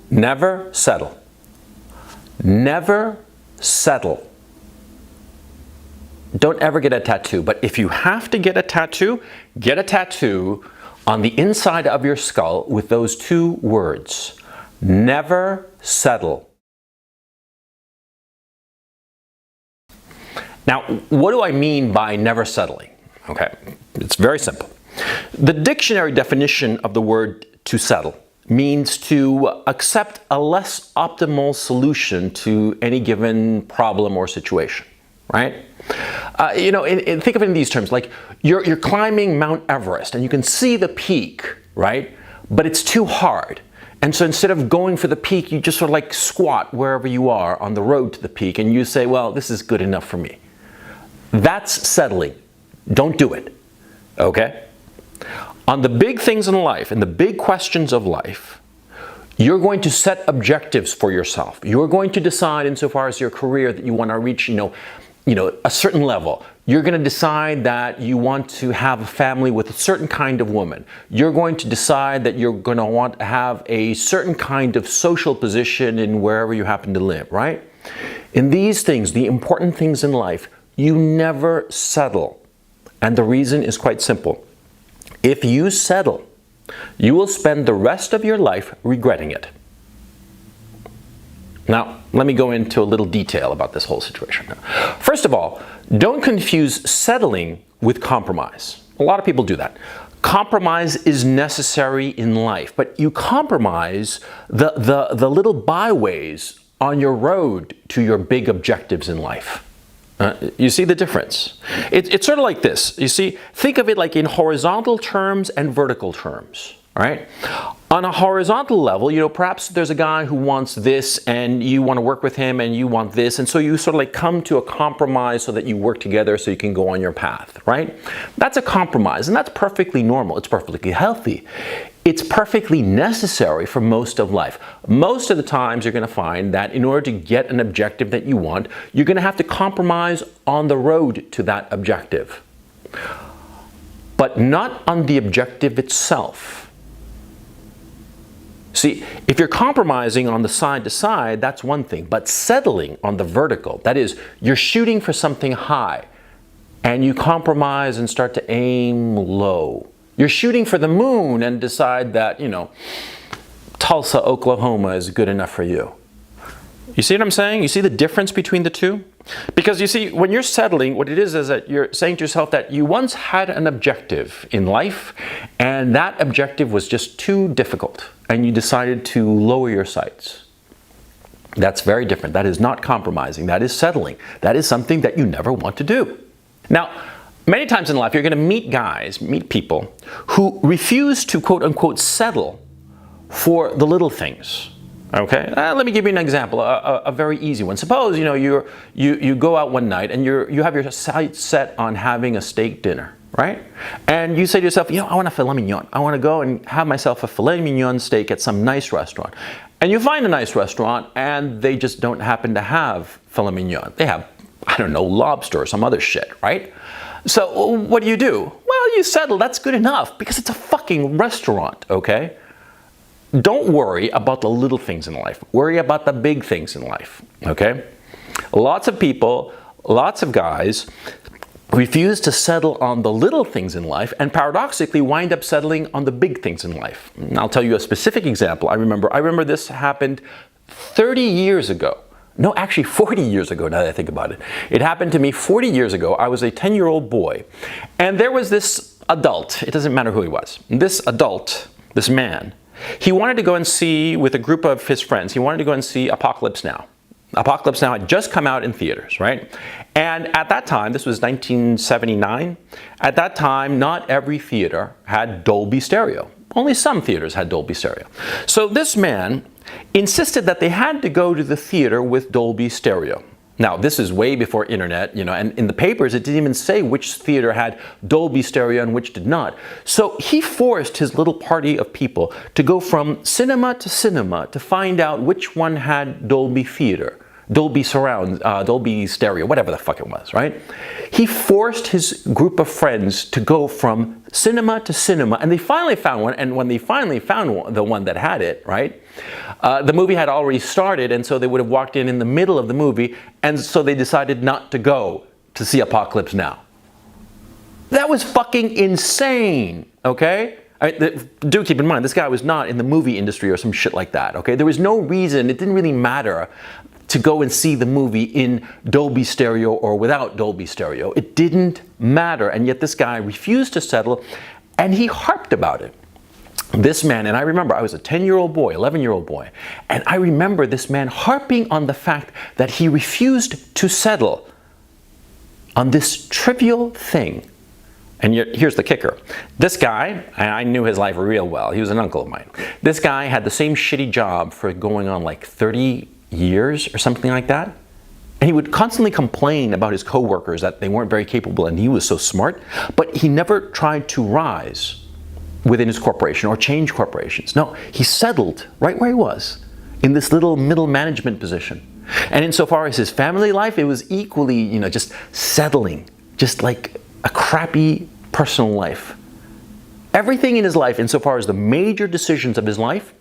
Never settle. Never settle. Don't ever get a tattoo, but if you have to get a tattoo on the inside of your skull with those two words. Never settle. Now, what do I mean by never settling? Okay, it's very simple. The dictionary definition of the word to settle means to accept a less optimal solution to any given problem or situation, right? Think of it in these terms, like you're climbing Mount Everest and you can see the peak, right? But it's too hard. And so instead of going for the peak, you just sort of like squat wherever you are on the road to the peak and you say, well, this is good enough for me. That's settling. Don't do it, okay? On the big things in life and the big questions of life, you're going to set objectives for yourself. You're going to decide insofar as your career that you want to reach, a certain level. You're going to decide that you want to have a family with a certain kind of woman. You're going to decide that you're going to want to have a certain kind of social position in wherever you happen to live, right? In these things, the important things in life, you never settle. And the reason is quite simple. If you settle, you will spend the rest of your life regretting it. Now, let me go into a little detail about this whole situation. First of all, don't confuse settling with compromise. A lot of people do that. Compromise is necessary in life, but you compromise the little byways on your road to your big objectives in life. You see the difference? It's sort of like this. You see, think of it like in horizontal terms and vertical terms, right? On a horizontal level, perhaps there's a guy who wants this and you want to work with him and you want this. And so you sort of like come to a compromise so that you work together so you can go on your path, right? That's a compromise and that's perfectly normal. It's perfectly healthy. It's perfectly necessary for most of life. Most of the times you're going to find that in order to get an objective that you want, you're going to have to compromise on the road to that objective. But not on the objective itself. See, if you're compromising on the side to side, that's one thing. But settling on the vertical, that is, you're shooting for something high and you compromise and start to aim low. You're shooting for the moon and decide that, Tulsa, Oklahoma is good enough for you. You see what I'm saying? You see the difference between the two? Because you see, when you're settling, what it is that you're saying to yourself that you once had an objective in life and that objective was just too difficult and you decided to lower your sights. That's very different. That is not compromising. That is settling. That is something that you never want to do. Now, many times in life, you're going to meet people who refuse to quote unquote settle for the little things. Okay, let me give you an example, a very easy one. Suppose you go out one night and you have your sights set on having a steak dinner, right? And you say to yourself, I want a filet mignon. I want to go and have myself a filet mignon steak at some nice restaurant. And you find a nice restaurant and they just don't happen to have filet mignon. They have, lobster or some other shit, right? So what do? Well, you settle, that's good enough because it's a fucking restaurant, okay? Don't worry about the little things in life. Worry about the big things in life, okay? Lots of people, lots of guys refuse to settle on the little things in life and paradoxically wind up settling on the big things in life. And I'll tell you a specific example. I remember this happened 30 years ago. No, actually 40 years ago, now that I think about it. It happened to me 40 years ago. I was a 10-year-old boy. And there was this adult, it doesn't matter who he was. This adult, this man, he wanted to go and see, with a group of his friends, he wanted to go and see Apocalypse Now. Apocalypse Now had just come out in theaters, right? And at that time, this was 1979, at that time, not every theater had Dolby Stereo. Only some theaters had Dolby Stereo. So this man insisted that they had to go to the theater with Dolby Stereo. Now, this is way before internet, and in the papers, it didn't even say which theater had Dolby Stereo and which did not. So he forced his little party of people to go from cinema to find out which one had Dolby Theater, Dolby Surround, Dolby Stereo, whatever the fuck it was, right? He forced his group of friends to go from cinema to cinema, and they finally found one, and when they finally found the one that had it, right, The movie had already started, and so they would have walked in the middle of the movie, and so they decided not to go to see Apocalypse Now. That was fucking insane, okay? Do keep in mind, this guy was not in the movie industry or some shit like that, okay? There was no reason, it didn't really matter to go and see the movie in Dolby Stereo or without Dolby Stereo. It didn't matter, and yet this guy refused to settle, and he harped about it. This man, and I remember I was a 10-year-old boy, 11-year-old boy, and I remember this man harping on the fact that he refused to settle on this trivial thing. And here's the kicker. This guy, and I knew his life real well, he was an uncle of mine. This guy had the same shitty job for going on like 30 years or something like that. And he would constantly complain about his coworkers that they weren't very capable and he was so smart, but he never tried to rise within his corporation or change corporations. No, he settled right where he was, in this little middle management position. And insofar as his family life, it was equally, just settling, just like a crappy personal life. Everything in his life, insofar as the major decisions of his life,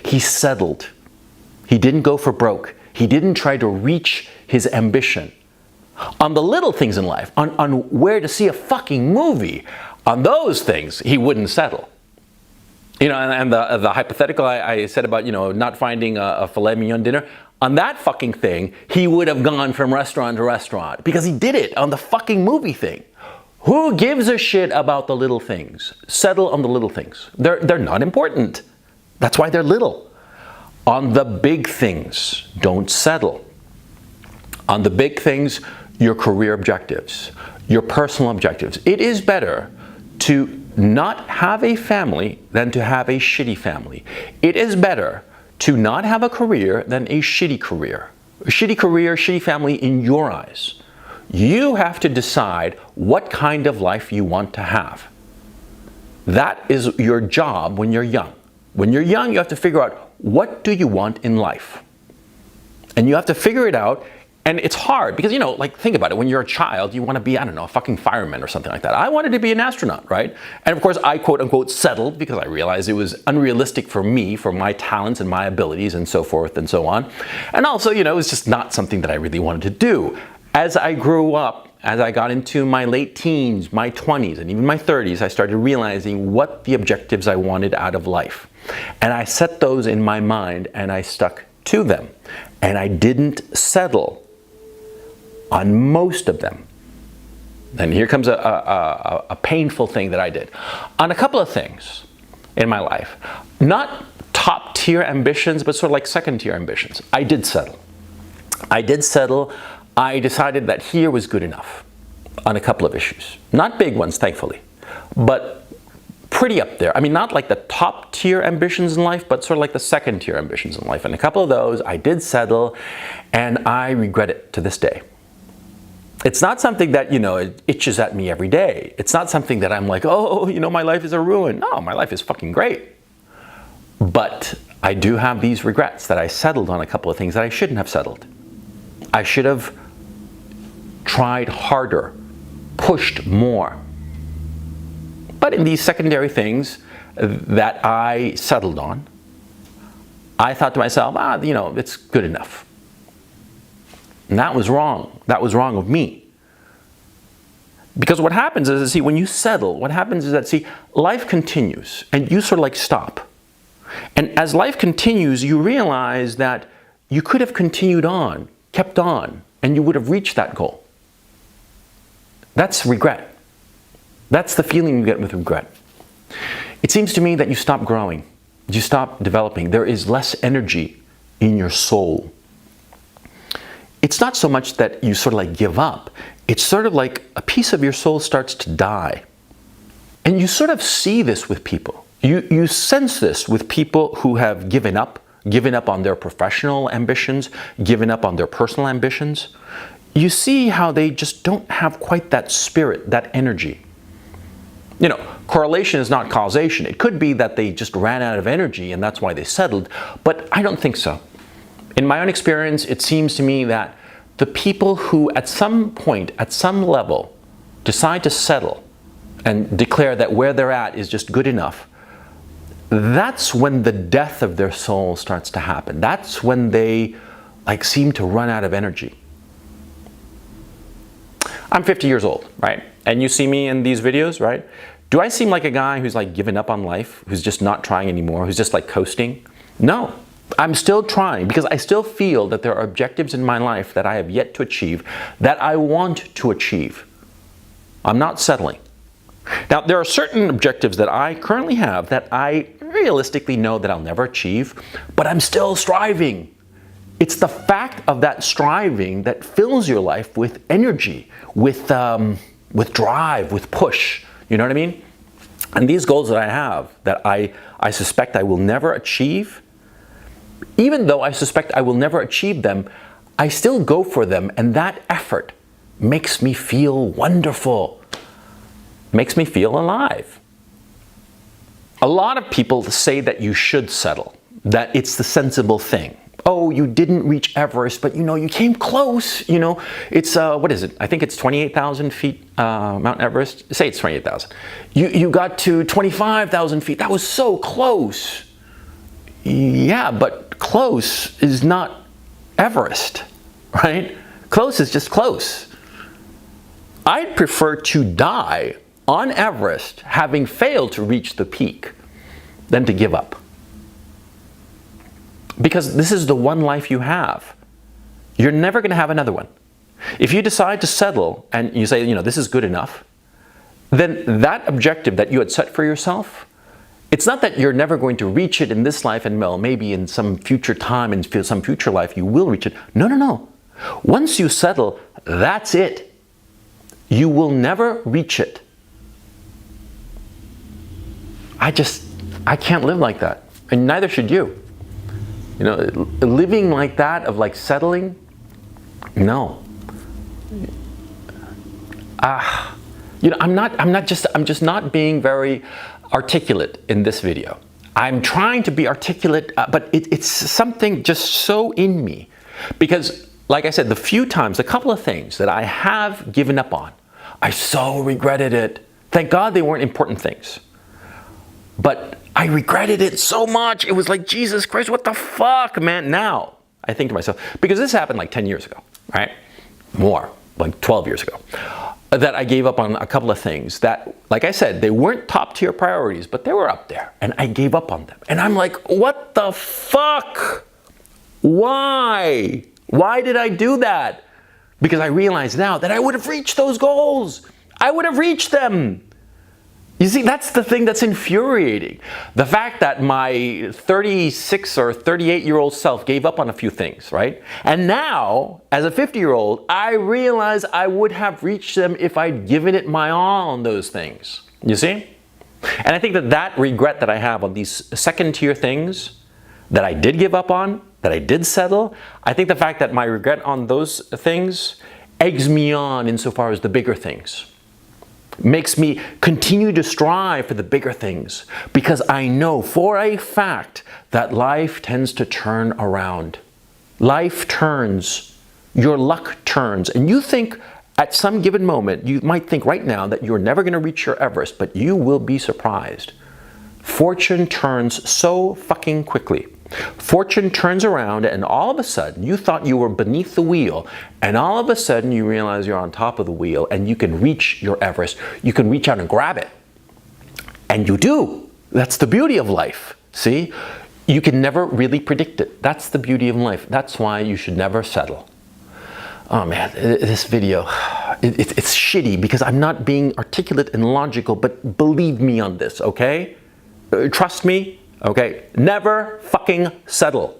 he settled. He didn't go for broke. He didn't try to reach his ambition. On the little things in life, on where to see a fucking movie, on those things, he wouldn't settle. And the hypothetical I said about, not finding a filet mignon dinner, on that fucking thing, he would have gone from restaurant to restaurant because he did it on the fucking movie thing. Who gives a shit about the little things? Settle on the little things. They're not important. That's why they're little. On the big things, don't settle. On the big things, your career objectives, your personal objectives. It is better to not have a family than to have a shitty family. It is better to not have a career than a shitty career. A shitty career, shitty family in your eyes. You have to decide what kind of life you want to have. That is your job when you're young. When you're young, you have to figure out, what do you want in life? And you have to figure it out, and it's hard because, think about it. When you're a child, you want to be, a fucking fireman or something like that. I wanted to be an astronaut, right? And of course, I quote unquote settled because I realized it was unrealistic for me, for my talents and my abilities and so forth and so on. And also, it was just not something that I really wanted to do. As I grew up, as I got into my late teens, my 20s, and even my 30s, I started realizing what the objectives I wanted out of life. And I set those in my mind and I stuck to them. And I didn't settle on most of them. And here comes a painful thing that I did. On a couple of things in my life, not top tier ambitions, but sort of like second tier ambitions, I did settle. I decided that here was good enough on a couple of issues. Not big ones, thankfully, but pretty up there. Not like the top tier ambitions in life, but sort of like the second tier ambitions in life. And a couple of those, I did settle, and I regret it to this day. It's not something that, it itches at me every day. It's not something that I'm like, oh, my life is a ruin. No, my life is fucking great. But I do have these regrets that I settled on a couple of things that I shouldn't have settled. I should have tried harder, pushed more. But in these secondary things that I settled on, I thought to myself, it's good enough. And that was wrong. That was wrong of me. Because what happens is, when you settle, what happens is that, life continues and you sort of like stop. And as life continues, you realize that you could have continued on, kept on, and you would have reached that goal. That's regret. That's the feeling you get with regret. It seems to me that you stop growing. You stop developing. There is less energy in your soul. It's not so much that you sort of like give up. It's sort of like a piece of your soul starts to die. And you sort of see this with people. You sense this with people who have given up on their professional ambitions, given up on their personal ambitions. You see how they just don't have quite that spirit, that energy. Correlation is not causation. It could be that they just ran out of energy and that's why they settled, but I don't think so. In my own experience, it seems to me that the people who at some point, at some level, decide to settle and declare that where they're at is just good enough, that's when the death of their soul starts to happen. That's when they seem to run out of energy. I'm 50 years old, right? And you see me in these videos, right? Do I seem like a guy who's given up on life, who's just not trying anymore, who's just coasting? No, I'm still trying, because I still feel that there are objectives in my life that I have yet to achieve, that I want to achieve. I'm not settling. Now, there are certain objectives that I currently have that I realistically know that I'll never achieve, but I'm still striving. It's the fact of that striving that fills your life with energy, with drive, with push. You know what I mean? And these goals that I have, that I suspect I will never achieve, even though I suspect I will never achieve them, I still go for them, and that effort makes me feel wonderful, makes me feel alive. A lot of people say that you should settle, that it's the sensible thing. Oh, you didn't reach Everest, but you came close. It's what is it? I think it's 28,000 feet, Mount Everest. Say it's 28,000. You got to 25,000 feet. That was so close. Yeah, but close is not Everest, right? Close is just close. I'd prefer to die on Everest having failed to reach the peak than to give up. Because this is the one life you have. You're never going to have another one. If you decide to settle and you say, this is good enough, then that objective that you had set for yourself, it's not that you're never going to reach it in this life and maybe in some future time, in some future life, you will reach it. No, no, no. Once you settle, that's it. You will never reach it. I can't live like that. And neither should you. Living like that, of settling, no. I'm just not being very articulate in this video. I'm trying to be articulate, but it's something just so in me. Because, like I said, a couple of things that I have given up on, I so regretted it. Thank God they weren't important things. But I regretted it so much. It was like, Jesus Christ, what the fuck, man? Now, I think to myself, because this happened 10 years ago, right? More, 12 years ago, that I gave up on a couple of things that, like I said, they weren't top tier priorities, but they were up there, and I gave up on them. And I'm like, what the fuck? Why? Why did I do that? Because I realize now that I would have reached those goals. I would have reached them. You see, that's the thing that's infuriating. The fact that my 36 or 38-year-old self gave up on a few things, right? And now, as a 50-year-old, I realize I would have reached them if I'd given it my all on those things. You see? And I think that regret that I have on these second-tier things that I did give up on, that I did settle, I think the fact that my regret on those things eggs me on insofar as the bigger things. Makes me continue to strive for the bigger things, because I know for a fact that life tends to turn around. Life turns, your luck turns, and you think at some given moment, you might think right now that you're never going to reach your Everest, but you will be surprised. Fortune turns so fucking quickly. Fortune turns around, and all of a sudden you thought you were beneath the wheel, and all of a sudden you realize you're on top of the wheel and you can reach your Everest. You can reach out and grab it. And you do. That's the beauty of life. See? You can never really predict it. That's the beauty of life. That's why you should never settle. Oh man, this video, it's shitty because I'm not being articulate and logical, but believe me on this, okay? Trust me. Okay, never fucking settle.